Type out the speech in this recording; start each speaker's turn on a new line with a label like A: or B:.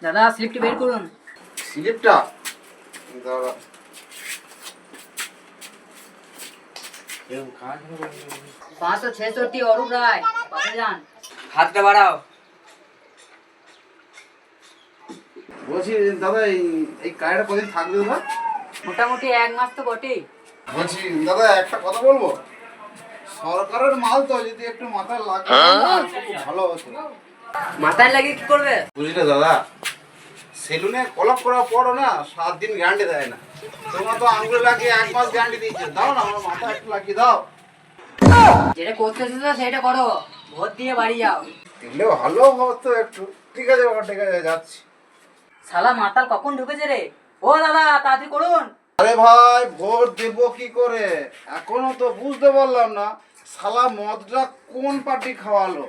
A: দাদা স্লিপটি বের করুন।
B: স্লিপটা দাদা
A: 566 অরূপ রায়, পাশে যান।
C: হাতটা বাড়াও।
B: বলছি দাদা এই কাজটা কদিন থাকবে দাদা?
A: মোটামুটি 1 মাস তো বটেই।
B: বলছি দাদা একটা কথা বলবো, সরকারের মাল তো যদি একটু মাথায় লাগে না খুব ভালো হতো।
A: মাথায় লাগিয়ে কি করবে?
B: বুঝলে দাদা, সেলুনে কলপ করার পরও না 7 দিন গ্যারান্টি দেয় না। তোমরা তো আঙুলে লাগিয়ে 1 মাস গ্যারান্টি দিচ্ছে, দাও না আমার মাথা একটু লাগিয়ে দাও।
A: যেটা করতে এসেছো সেটা করো, ভোট দিয়ে বাড়ি যাও।
B: দিলে ভালো হতো একটু। ঠিক আছে বাবা, ঠিক আছে, যাচ্ছি।
A: শালা মাতাল কখন ঢুকেছে রে? ও দাদা তাড়াতাড়ি করুন।
B: আরে ভাই, ভোট দেবো কি করে এখনো তো বুঝতে পারলাম না। শালা মদটা কোন পার্টি খাওয়ালো?